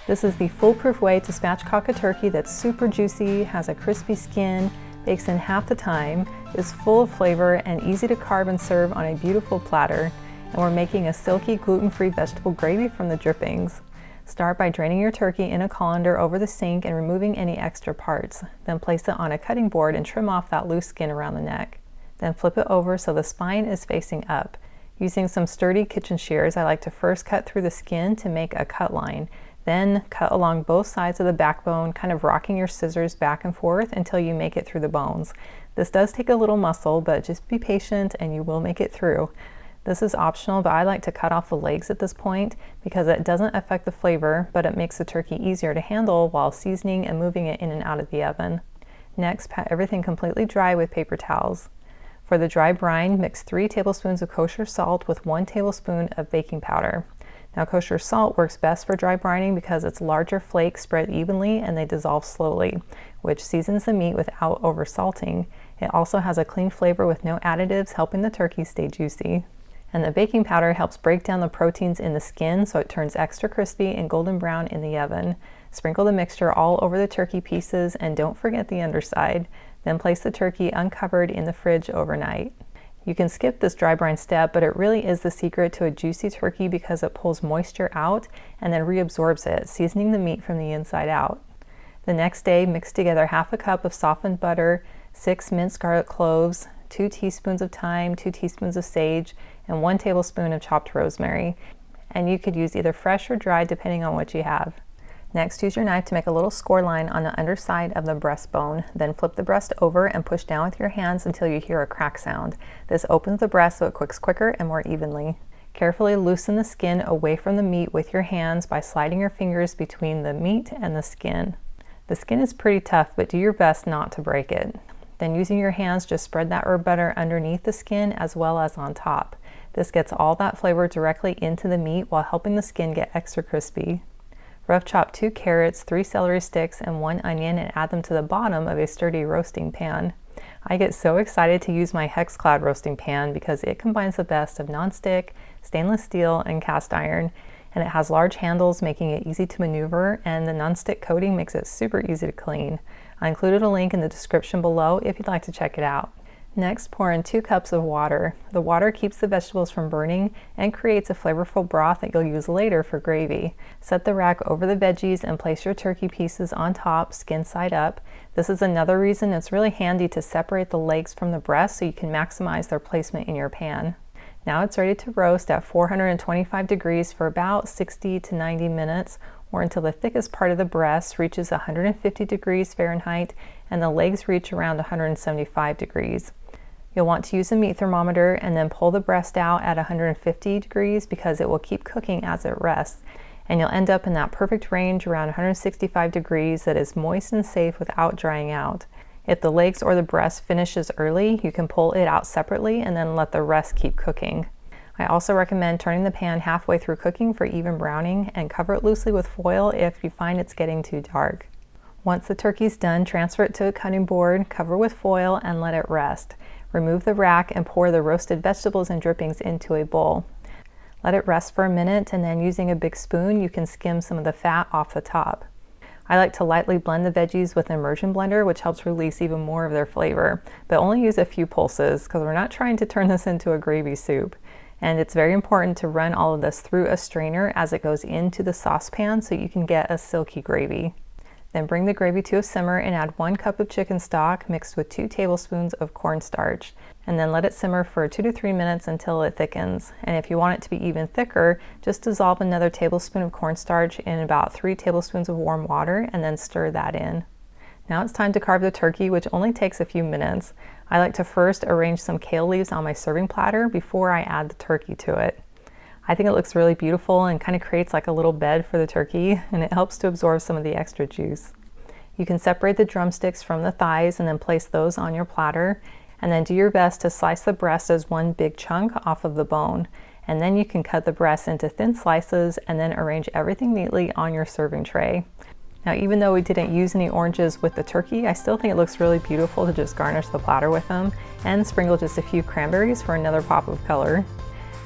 This is the foolproof way to spatchcock a turkey that's super juicy, has a crispy skin, bakes in half the time, is full of flavor, and easy to carve and serve on a beautiful platter. And we're making a silky gluten-free vegetable gravy from the drippings. Start by draining your turkey in a colander over the sink and removing any extra parts. Then place it on a cutting board and trim off that loose skin around the neck. Then flip it over so the spine is facing up. Using some sturdy kitchen shears, I like to first cut through the skin to make a cut line. Then cut along both sides of the backbone, kind of rocking your scissors back and forth until you make it through the bones. This does take a little muscle, but just be patient and you will make it through. This is optional, but I like to cut off the legs at this point because it doesn't affect the flavor, but it makes the turkey easier to handle while seasoning and moving it in and out of the oven. Next, pat everything completely dry with paper towels. For the dry brine, mix 3 tablespoons of kosher salt with 1 tablespoon of baking powder. Now, kosher salt works best for dry brining because it's larger flakes spread evenly and they dissolve slowly, which seasons the meat without over-salting. It also has a clean flavor with no additives, helping the turkey stay juicy. And the baking powder helps break down the proteins in the skin so it turns extra crispy and golden brown in the oven. Sprinkle the mixture all over the turkey pieces and don't forget the underside. Then place the turkey uncovered in the fridge overnight. You can skip this dry brine step, but it really is the secret to a juicy turkey because it pulls moisture out and then reabsorbs it, seasoning the meat from the inside out. The next day, mix together half a cup of softened butter, 6 minced garlic cloves, 2 teaspoons of thyme, 2 teaspoons of sage, and 1 tablespoon of chopped rosemary. And you could use either fresh or dried depending on what you have. Next, use your knife to make a little score line on the underside of the breastbone. Then flip the breast over and push down with your hands until you hear a crack sound. This opens the breast so it cooks quicker and more evenly. Carefully loosen the skin away from the meat with your hands by sliding your fingers between the meat and the skin. The skin is pretty tough, but do your best not to break it. Then using your hands, just spread that herb butter underneath the skin as well as on top. This gets all that flavor directly into the meat while helping the skin get extra crispy. Rough chop 2 carrots, 3 celery sticks, and 1 onion and add them to the bottom of a sturdy roasting pan. I get so excited to use my HexClad roasting pan because it combines the best of nonstick, stainless steel, and cast iron, and it has large handles making it easy to maneuver, and the nonstick coating makes it super easy to clean. I included a link in the description below if you'd like to check it out. Next, pour in 2 cups of water. The water keeps the vegetables from burning and creates a flavorful broth that you'll use later for gravy. Set the rack over the veggies and place your turkey pieces on top, skin side up. This is another reason it's really handy to separate the legs from the breast so you can maximize their placement in your pan. Now it's ready to roast at 425 degrees for about 60 to 90 minutes, or until the thickest part of the breast reaches 150 degrees Fahrenheit and the legs reach around 175 degrees. You'll want to use a meat thermometer and then pull the breast out at 150 degrees because it will keep cooking as it rests. And you'll end up in that perfect range around 165 degrees that is moist and safe without drying out. If the legs or the breast finishes early, you can pull it out separately and then let the rest keep cooking. I also recommend turning the pan halfway through cooking for even browning and cover it loosely with foil if you find it's getting too dark. Once the turkey's done, transfer it to a cutting board, cover with foil, and let it rest. Remove the rack and pour the roasted vegetables and drippings into a bowl. Let it rest for a minute, and then using a big spoon, you can skim some of the fat off the top. I like to lightly blend the veggies with an immersion blender, which helps release even more of their flavor, but only use a few pulses because we're not trying to turn this into a gravy soup. And it's very important to run all of this through a strainer as it goes into the saucepan so you can get a silky gravy. Then bring the gravy to a simmer and add 1 cup of chicken stock mixed with 2 tablespoons of cornstarch. And then let it simmer for 2 to 3 minutes until it thickens. And if you want it to be even thicker, just dissolve another tablespoon of cornstarch in about 3 tablespoons of warm water and then stir that in. Now it's time to carve the turkey, which only takes a few minutes. I like to first arrange some kale leaves on my serving platter before I add the turkey to it. I think it looks really beautiful and kind of creates like a little bed for the turkey, and it helps to absorb some of the extra juice. You can separate the drumsticks from the thighs and then place those on your platter, and then do your best to slice the breast as one big chunk off of the bone. And then you can cut the breast into thin slices and then arrange everything neatly on your serving tray. Now, even though we didn't use any oranges with the turkey, I still think it looks really beautiful to just garnish the platter with them and sprinkle just a few cranberries for another pop of color.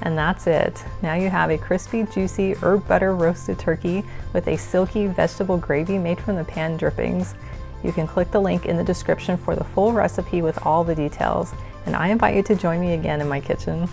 And that's it. Now you have a crispy, juicy herb butter roasted turkey with a silky vegetable gravy made from the pan drippings. You can click the link in the description for the full recipe with all the details. And I invite you to join me again in my kitchen.